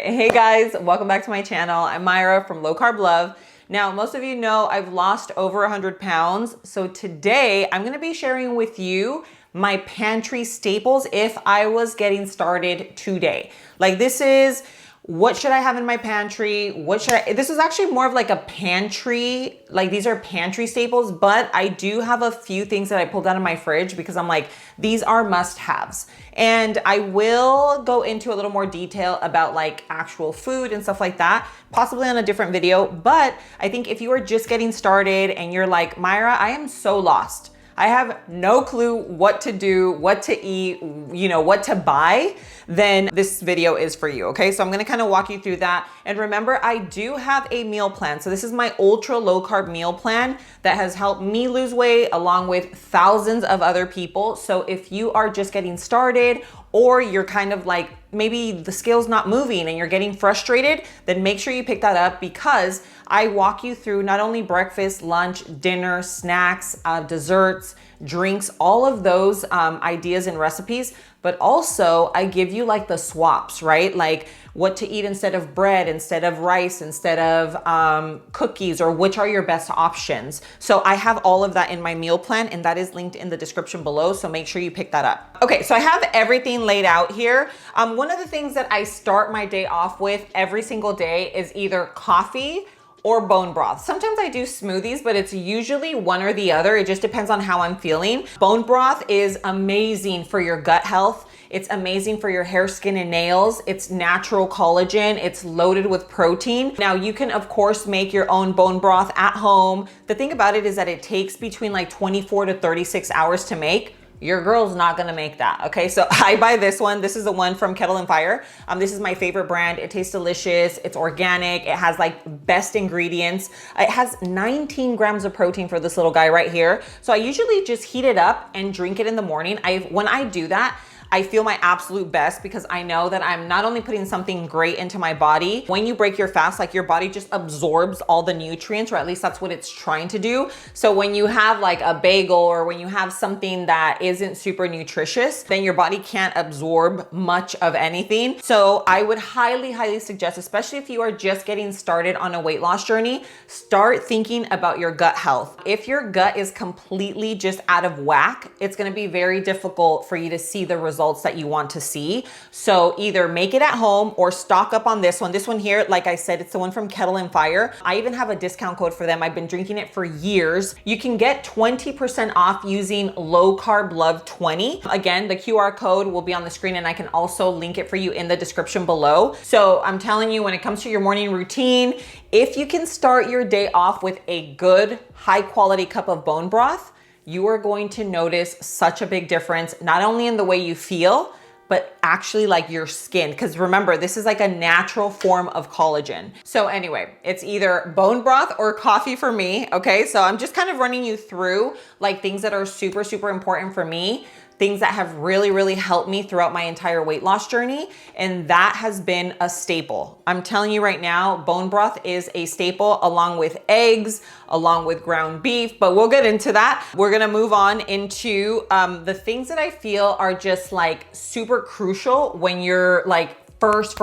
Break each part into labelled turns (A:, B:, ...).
A: Hey guys, welcome back to my channel. I'm Myra from Low Carb Love. Now, most of you know I've lost over 100 pounds. So today I'm gonna be sharing with you my pantry staples if I was getting started today. Like this is, what should I have in my pantry? This is actually more of like a pantry, like these are pantry staples, but I do have a few things that I pulled out of my fridge because I'm like, these are must-haves. And I will go into a little more detail about like actual food and stuff like that, possibly on a different video. But I think if you are just getting started and you're like, Myra, I am so lost. I have no clue what to do, what to eat, what to buy, then this video is for you, okay? So I'm gonna kind of walk you through that. And remember, I do have a meal plan. So this is my ultra low carb meal plan that has helped me lose weight along with thousands of other people. So if you are just getting started or you're kind of like, maybe the scale's not moving and you're getting frustrated, then make sure you pick that up because I walk you through not only breakfast, lunch, dinner, snacks, desserts, drinks, all of those ideas and recipes, but also I give you like the swaps, right? Like what to eat instead of bread, instead of rice, instead of cookies, or which are your best options. So I have all of that in my meal plan and that is linked in the description below. So make sure you pick that up. Okay, so I have everything laid out here. One of the things that I start my day off with every single day is either coffee or bone broth. Sometimes I do smoothies, but it's usually one or the other. It just depends on how I'm feeling. Bone broth is amazing for your gut health. It's amazing for your hair, skin, and nails. It's natural collagen. It's loaded with protein. Now you can of course make your own bone broth at home. The thing about it is that it takes between like 24 to 36 hours to make. Your girl's not gonna make that, okay? So I buy this one. This is the one from Kettle and Fire. This is my favorite brand. It tastes delicious. It's organic. It has like best ingredients. It has 19 grams of protein for this little guy right here. So I usually just heat it up and drink it in the morning. When I do that, I feel my absolute best because I know that I'm not only putting something great into my body. When you break your fast, like your body just absorbs all the nutrients, or at least that's what it's trying to do. So when you have like a bagel or when you have something that isn't super nutritious, then your body can't absorb much of anything. So I would highly, highly suggest, especially if you are just getting started on a weight loss journey, start thinking about your gut health. If your gut is completely just out of whack, it's gonna be very difficult for you to see the results that you want to see. So either make it at home or stock up on this one. This one here, like I said, it's the one from Kettle and Fire. I even have a discount code for them. I've been drinking it for years. You can get 20% off using Low Carb Love 20. Again, the QR code will be on the screen and I can also link it for you in the description below. So I'm telling you, when it comes to your morning routine, if you can start your day off with a good, high quality cup of bone broth, you are going to notice such a big difference, not only in the way you feel, but actually like your skin. Because remember, this is like a natural form of collagen. So anyway, it's either bone broth or coffee for me, okay? So I'm just kind of running you through like things that are super, super important for me, things that have really, really helped me throughout my entire weight loss journey. And that has been a staple. I'm telling you right now, bone broth is a staple along with eggs, along with ground beef, but we'll get into that. We're gonna move on into the things that I feel are just like super crucial when you're like first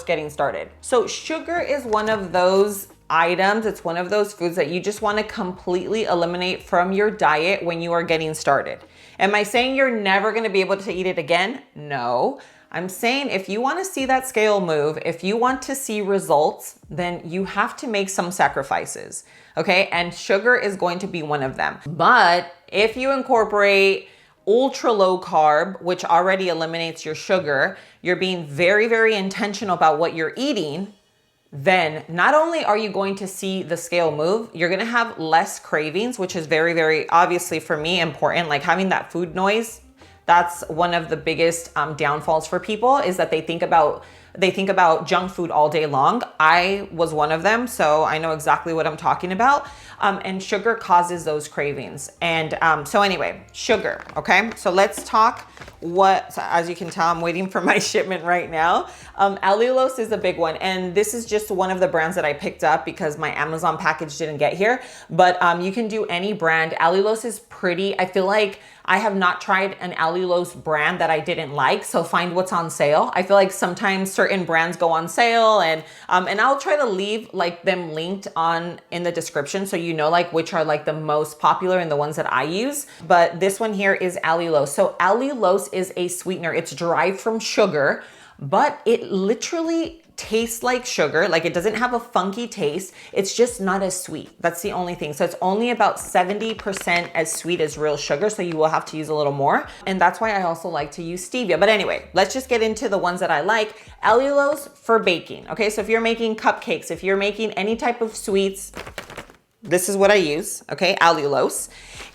A: getting started. So sugar is one of those items. It's one of those foods that you just want to completely eliminate from your diet when you are getting started. Am I saying you're never going to be able to eat it again? No. I'm saying if you want to see that scale move, if you want to see results, then you have to make some sacrifices, okay? And sugar is going to be one of them. But if you incorporate ultra low carb, which already eliminates your sugar, you're being very, very intentional about what you're eating, then not only are you going to see the scale move, you're gonna have less cravings, which is very, very obviously for me important. Like having that food noise, that's one of the biggest downfalls for people, is that they think about junk food all day long. I was one of them, so I know exactly what I'm talking about. And sugar causes those cravings. And so anyway, sugar, okay? So let's talk as you can tell, I'm waiting for my shipment right now. Allulose is a big one. And this is just one of the brands that I picked up because my Amazon package didn't get here. But you can do any brand. Allulose is pretty. I feel like I have not tried an allulose brand that I didn't like, so find what's on sale. I feel like sometimes certain brands go on sale, and I'll try to leave like them linked on in the description so you know like which are like the most popular and the ones that I use. But this one here is allulose. So allulose is a sweetener. It's derived from sugar, but it literally tastes like sugar. Like, it doesn't have a funky taste. It's just not as sweet. That's the only thing. So it's only about 70% as sweet as real sugar. So you will have to use a little more. And that's why I also like to use stevia. But anyway, let's just get into the ones that I like. Allulose for baking. Okay, so if you're making cupcakes, if you're making any type of sweets, this is what I use, okay, allulose.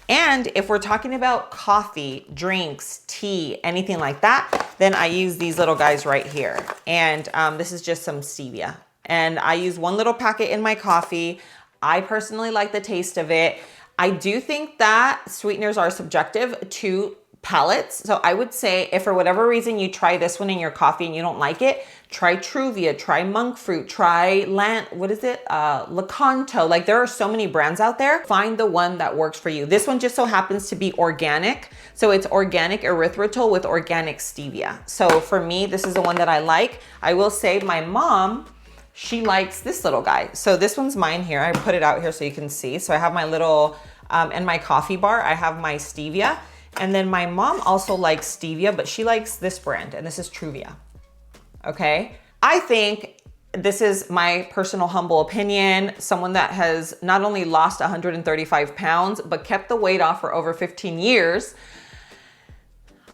A: And if we're talking about coffee, drinks, tea, anything like that, then I use these little guys right here. And this is just some stevia. And I use one little packet in my coffee. I personally like the taste of it. I do think that sweeteners are subjective to palates. So I would say if for whatever reason you try this one in your coffee and you don't like it, try Truvia, try monk fruit, try Lakanto. Like, there are so many brands out there. Find the one that works for you. This one just so happens to be organic. So it's organic erythritol with organic stevia. So for me, this is the one that I like. I will say my mom, she likes this little guy. So this one's mine here. I put it out here so you can see. So I have my little, in my coffee bar, I have my stevia. And then my mom also likes stevia, but she likes this brand, and this is Truvia. Okay. I think this is my personal humble opinion. Someone that has not only lost 135 pounds, but kept the weight off for over 15 years.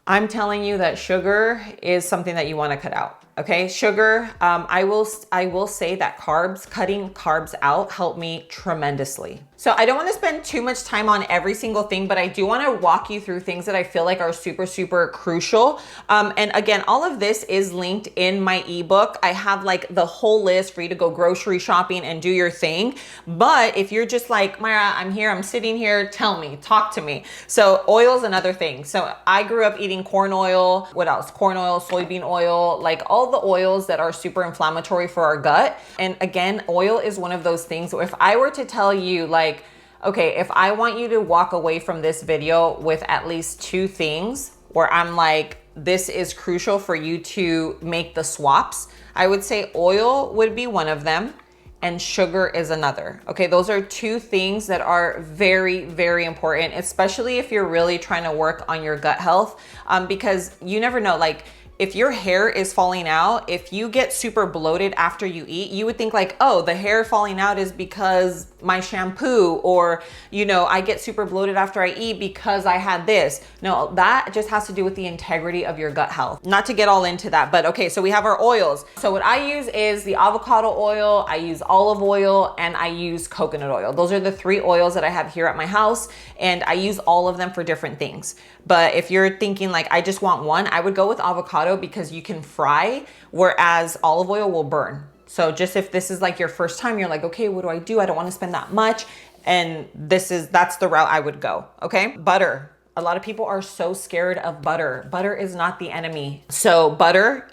A: I'm telling you that sugar is something that you want to cut out. Okay, sugar, I will say that cutting carbs out helped me tremendously. So I don't want to spend too much time on every single thing, but I do want to walk you through things that I feel like are super, super crucial. And again, all of this is linked in my ebook. I have like the whole list for you to go grocery shopping and do your thing. But if you're just like, Myra, I'm here, I'm sitting here, tell me, talk to me. So oil's another thing. So I grew up eating corn oil. What else? Corn oil, soybean oil, like all the oils that are super inflammatory for our gut. And again, oil is one of those things. So if I were to tell you like, okay, if I want you to walk away from this video with at least 2 things where I'm like, this is crucial for you to make the swaps, I would say oil would be one of them and sugar is another. Okay, those are 2 things that are very, very important, especially if you're really trying to work on your gut health, because you never know, like, if your hair is falling out, if you get super bloated after you eat, you would think like, oh, the hair falling out is because my shampoo, or, you know, I get super bloated after I eat because I had this. No, that just has to do with the integrity of your gut health. Not to get all into that, but okay, so we have our oils. So what I use is the avocado oil, I use olive oil, and I use coconut oil. Those are the 3 oils that I have here at my house, and I use all of them for different things. But if you're thinking like, I just want one, I would go with avocado because you can fry, whereas olive oil will burn. So just if this is like your first time, you're like, okay, what do? I don't want to spend that much. And that's the route I would go. Okay. Butter. A lot of people are so scared of butter. Butter is not the enemy. So butter,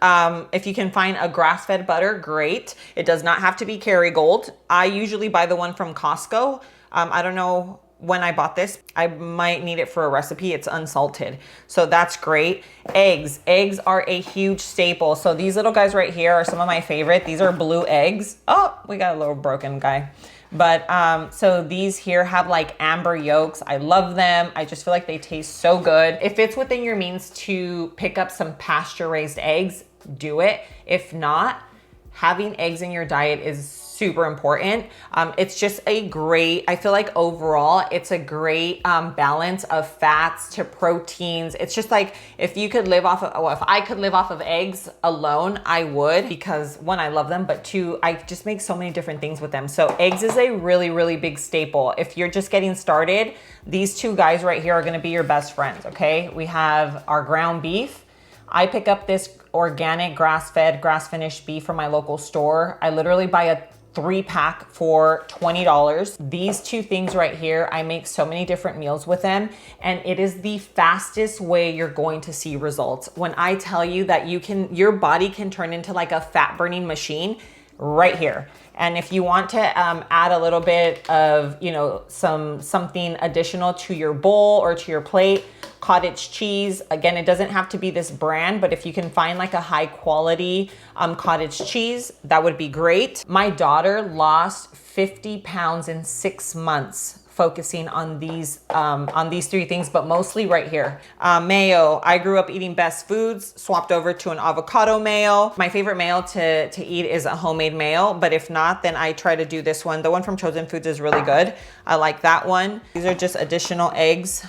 A: if you can find a grass-fed butter, great. It does not have to be Kerrygold. I usually buy the one from Costco. I don't know when I bought this, I might need it for a recipe. It's unsalted. So that's great. Eggs. Eggs are a huge staple. So these little guys right here are some of my favorite. These are blue eggs. Oh, we got a little broken guy. But so these here have like amber yolks. I love them. I just feel like they taste so good. If it's within your means to pick up some pasture raised eggs, do it. If not, having eggs in your diet is super important. It's just I feel like overall, it's a great balance of fats to proteins. It's just like, if you could live off of, well, if I could live off of eggs alone, I would, because 1, I love them, but 2, I just make so many different things with them. So eggs is a really, really big staple. If you're just getting started, these 2 guys right here are gonna be your best friends, okay? We have our ground beef. I pick up this organic grass-fed, grass-finished beef from my local store. I literally buy a 3-pack for $20. These 2 things right here, I make so many different meals with them, and it is the fastest way you're going to see results. When I tell you that your body can turn into like a fat burning machine right here. And if you want to add a little bit of, you know, something additional to your bowl or to your plate, cottage cheese. Again, it doesn't have to be this brand, but if you can find like a high quality cottage cheese, that would be great. My daughter lost 50 pounds in 6 months focusing on these 3 things, but mostly right here. Mayo, I grew up eating Best Foods, swapped over to an avocado mayo. My favorite mayo to eat is a homemade mayo, but if not, then I try to do this one. The one from Chosen Foods is really good. I like that one. These are just additional eggs.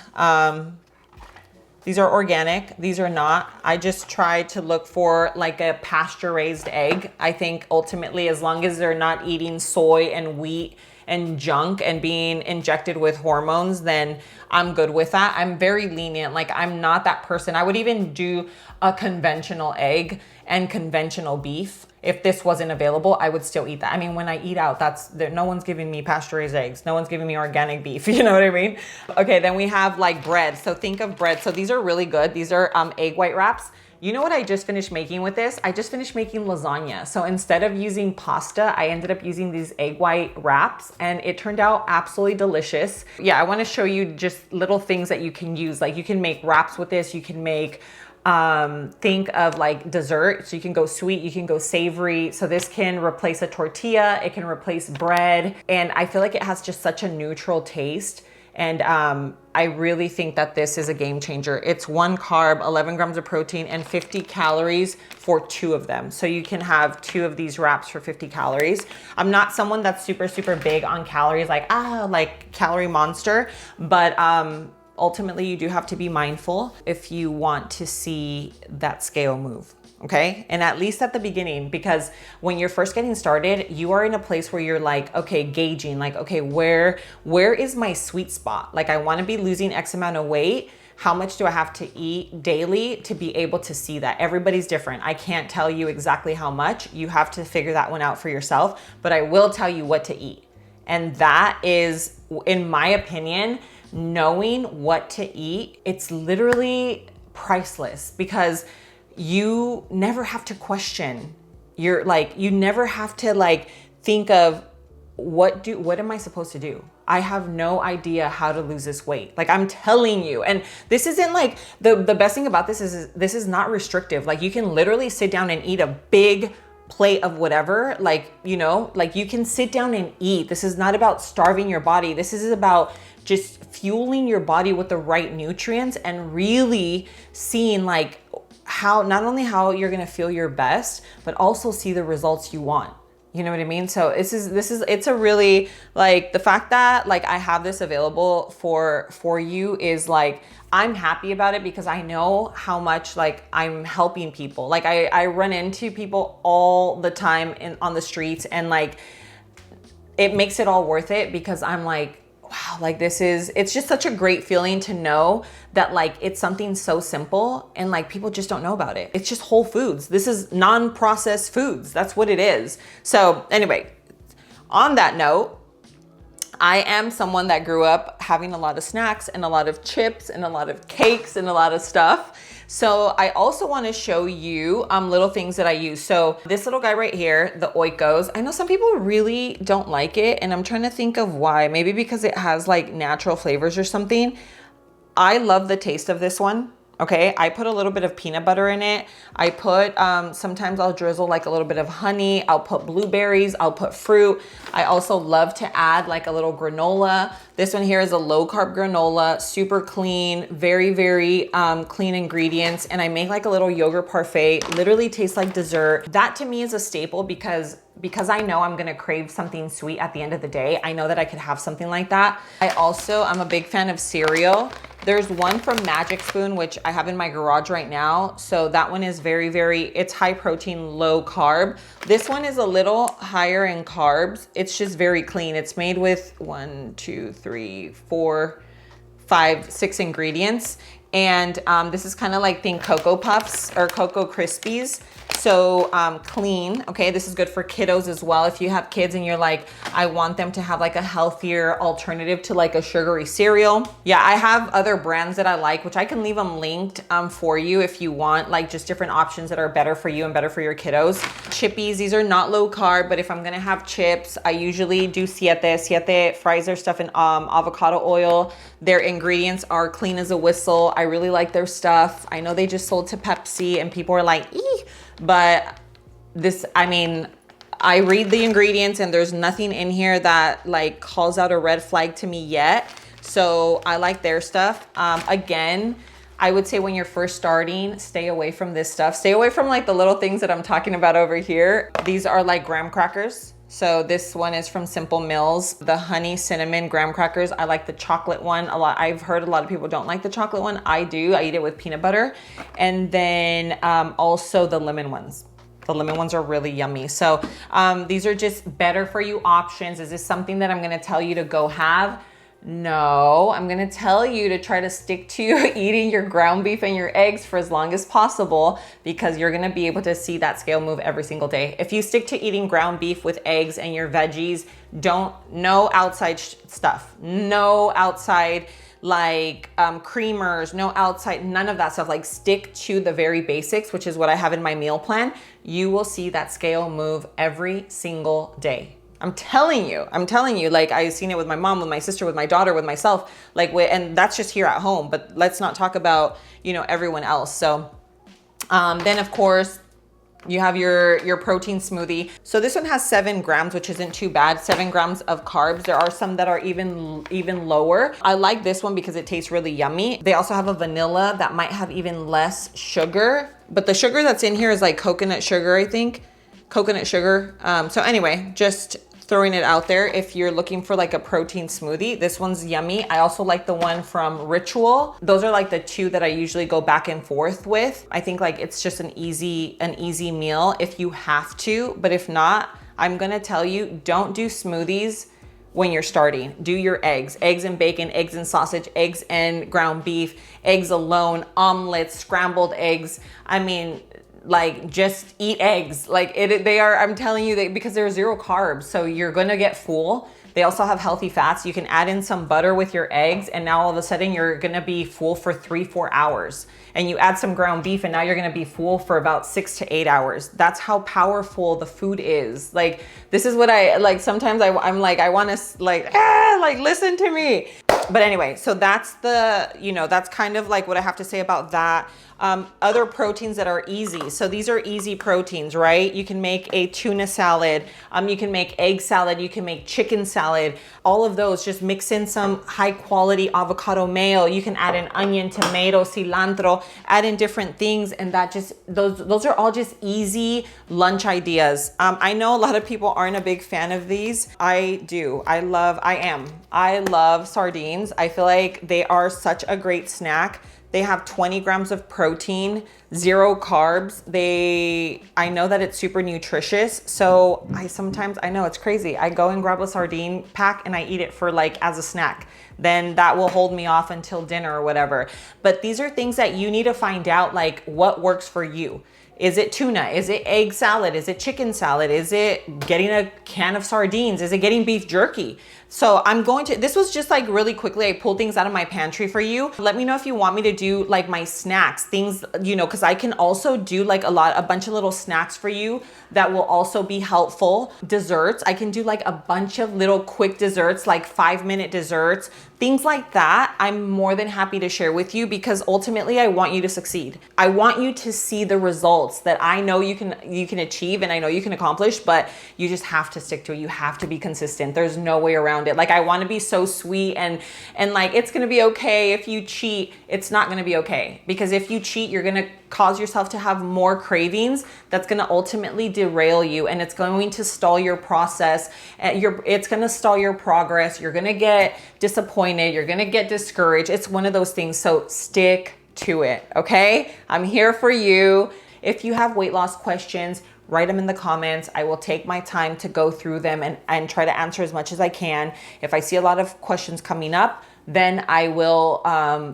A: These are organic, these are not. I just try to look for like a pasture raised egg. I think ultimately, as long as they're not eating soy and wheat and junk and being injected with hormones, then I'm good with that. I'm very lenient. Like, I'm not that person. I would even do a conventional egg and conventional beef. If this wasn't available, I would still eat that. I mean, when I eat out, no one's giving me pasture-raised eggs. No one's giving me organic beef. You know what I mean? Okay, then we have like bread. So think of bread. So these are really good. These are egg white wraps. You know what I just finished making with this? I just finished making lasagna. So instead of using pasta, I ended up using these egg white wraps and it turned out absolutely delicious. Yeah, I wanna show you just little things that you can use. Like, you can make wraps with this. You can make, think of like dessert. So you can go sweet, you can go savory. So this can replace a tortilla. It can replace bread. And I feel like it has just such a neutral taste. And I really think that this is a game changer. It's 1 carb, 11 grams of protein, and 50 calories for 2 of them. So you can have 2 of these wraps for 50 calories. I'm not someone that's super, super big on calories, like calorie monster, but ultimately you do have to be mindful if you want to see that scale move. Okay. And at least at the beginning, because when you're first getting started, you are in a place where you're like, okay, gauging, like, okay, where is my sweet spot? Like, I want to be losing X amount of weight. How much do I have to eat daily to be able to see that? Everybody's different. I can't tell you exactly how much. You have to figure that one out for yourself, but I will tell you what to eat. And that is, in my opinion, knowing what to eat. It's literally priceless, because you never have to question. You never have to think of what am I supposed to do? I have no idea how to lose this weight. Like, I'm telling you. And this isn't like, the best thing about this is this is not restrictive. Like, you can literally sit down and eat a big plate of whatever, you can sit down and eat. This is not about starving your body. This is about just fueling your body with the right nutrients and really seeing not only how you're going to feel your best, but also see the results you want. You know what I mean? So it's a really, the fact that I have this available for you is I'm happy about it, because I know how much I'm helping people. I run into people all the time on the streets, and it makes it all worth it, because I'm wow, it's just such a great feeling to know that it's something so simple and people just don't know about it. It's just whole foods. This is non-processed foods. That's what it is. So anyway, on that note, I am someone that grew up having a lot of snacks and a lot of chips and a lot of cakes and a lot of stuff. So I also want to show you little things that I use. So this little guy right here, the Oikos, I know some people really don't like it, and I'm trying to think of why. Maybe because it has natural flavors or something. I love the taste of this one. Okay, I put a little bit of peanut butter in it. I put, sometimes I'll drizzle a little bit of honey. I'll put blueberries, I'll put fruit. I also love to add a little granola. This one here is a low carb granola, super clean, very, very clean ingredients. And I make a little yogurt parfait, literally tastes like dessert. That to me is a staple, because I know I'm gonna crave something sweet at the end of the day. I know that I could have something like that. I'm a big fan of cereal. There's one from Magic Spoon, which I have in my garage right now. So that one is very, very, it's high protein, low carb. This one is a little higher in carbs. It's just very clean. It's made with 1, 2, 3, 4, 5, 6 ingredients. And this is kind of think Cocoa Puffs or Cocoa Krispies. So clean, okay? This is good for kiddos as well. If you have kids and you're I want them to have a healthier alternative to a sugary cereal. Yeah, I have other brands that I like, which I can leave them linked for you if you want, just different options that are better for you and better for your kiddos. Chippies, these are not low carb, but if I'm gonna have chips, I usually do Siete. Siete fries their stuff in avocado oil. Their ingredients are clean as a whistle. I really like their stuff. I know they just sold to Pepsi and people are like, eee, but this, I mean, I read the ingredients and there's nothing in here that like calls out a red flag to me yet. So I like their stuff. Again, I would say when you're first starting, stay away from this stuff. Stay away from like the little things that I'm talking about over here. These are like graham crackers. So this one is from Simple Mills, the honey cinnamon graham crackers. I like the chocolate one a lot. I've heard a lot of people don't like the chocolate one. I do. I eat it with peanut butter. And then also the lemon ones. The lemon ones are really yummy. So these are just better for you options. Is this something that I'm gonna tell you to go have? No, I'm gonna tell you to try to stick to eating your ground beef and your eggs for as long as possible, because you're gonna be able to see that scale move every single day. If you stick to eating ground beef with eggs and your veggies, no outside stuff, no outside like creamers, no outside, none of that stuff. Like stick to the very basics, which is what I have in my meal plan. You will see that scale move every single day. I'm telling you, like I've seen it with my mom, with my sister, with my daughter, with myself, like, and that's just here at home, but let's not talk about, you know, everyone else. So then of course, you have your protein smoothie. So this one has 7 grams, which isn't too bad. 7 grams of carbs. There are some that are even lower. I like this one because it tastes really yummy. They also have a vanilla that might have even less sugar, but the sugar that's in here is like coconut sugar, I think. Coconut sugar. So anyway, just throwing it out there. If you're looking for like a protein smoothie, this one's yummy. I also like the one from Ritual. Those are like the 2 that I usually go back and forth with. I think like it's just an easy meal if you have to, but if not, I'm gonna tell you, don't do smoothies when you're starting. Do your eggs and bacon, eggs and sausage, eggs and ground beef, eggs alone, omelets, scrambled eggs. I mean, like just eat eggs. Like they are, I'm telling you, because they're 0 carbs, so you're gonna get full. They also have healthy fats. You can add in some butter with your eggs and now all of a sudden you're gonna be full for 3-4 hours. And you add some ground beef and now you're gonna be full for about 6 to 8 hours. That's how powerful the food is. Like, this is what I, like sometimes I'm like, I wanna like listen to me. But anyway, so that's that's kind of like what I have to say about that. Other proteins that are easy. So these are easy proteins, right? You can make a tuna salad. You can make egg salad. You can make chicken salad. All of those, just mix in some high quality avocado mayo. You can add an onion, tomato, cilantro, add in different things. And that just, those are all just easy lunch ideas. I know a lot of people aren't a big fan of these. I do. I love sardines. I feel like they are such a great snack. They have 20 grams of protein, 0 carbs. I know that it's super nutritious. So I know it's crazy. I go and grab a sardine pack and I eat it for like as a snack. Then that will hold me off until dinner or whatever. But these are things that you need to find out, like what works for you. Is it tuna? Is it egg salad? Is it chicken salad? Is it getting a can of sardines? Is it getting beef jerky? So this was just like really quickly, I pulled things out of my pantry for you. Let me know if you want me to do like my snacks, things, cause I can also do like a bunch of little snacks for you that will also be helpful. Desserts, I can do like a bunch of little quick desserts, like 5-minute desserts, things like that. I'm more than happy to share with you because ultimately I want you to succeed. I want you to see the results that I know you can achieve and I know you can accomplish, but you just have to stick to it. You have to be consistent. There's no way around it. Like I want to be so sweet and like it's going to be okay if you cheat. It's not going to be okay, because if you cheat, you're going to cause yourself to have more cravings. That's going to ultimately derail you and it's going to stall your process. It's going to stall your progress. You're going to get disappointed. You're going to get discouraged. It's one of those things. So stick to it. Okay. I'm here for you. If you have weight loss questions, write them in the comments. I will take my time to go through them and try to answer as much as I can. If I see a lot of questions coming up, then I will,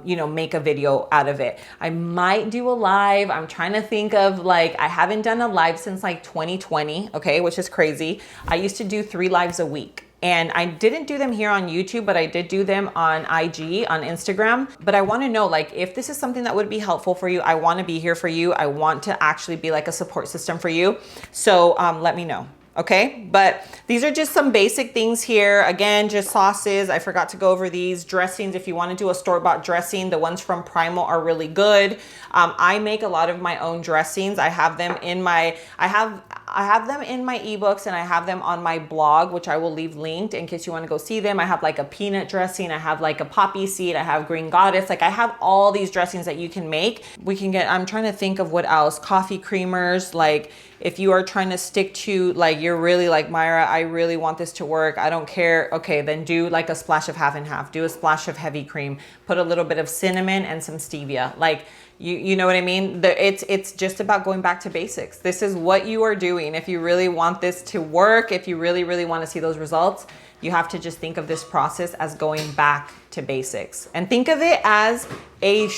A: make a video out of it. I might do a live. I'm trying to think of I haven't done a live since like 2020, okay, which is crazy. I used to do 3 lives a week. And I didn't do them here on YouTube, but I did do them on IG, on Instagram. But I want to know, if this is something that would be helpful for you, I want to be here for you. I want to actually be like a support system for you. So let me know. Okay, but these are just some basic things here. Again, just sauces. I forgot to go over these. Dressings, if you want to do a store-bought dressing, the ones from Primal are really good. I make a lot of my own dressings. I have them in my, I have them in my ebooks, and I have them on my blog, which I will leave linked in case you want to go see them. I have like a peanut dressing. I have like a poppy seed. I have green goddess. Like I have all these dressings that you can make. We can get, I'm trying to think of what else. Coffee creamers. Like if you are trying to stick to, like, you're really like, Myra, I really want this to work. I don't care. Okay, then do like a splash of half and half. Do a splash of heavy cream. Put a little bit of cinnamon and some stevia. Like, you know what I mean? It's just about going back to basics. This is what you are doing. If you really want this to work, if you really, really want to see those results, you have to just think of this process as going back to basics, and think of it as a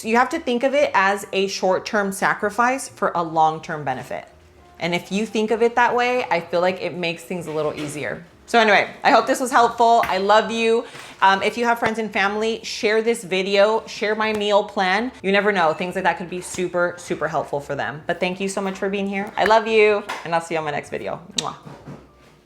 A: you have to think of it as a short-term sacrifice for a long-term benefit. And if you think of it that way, I feel like it makes things a little easier. So anyway, I hope this was helpful. I love you. If you have friends and family, share this video, share my meal plan. You never know, things like that could be super, super helpful for them. But thank you so much for being here. I love you, and I'll see you on my next video. Mwah.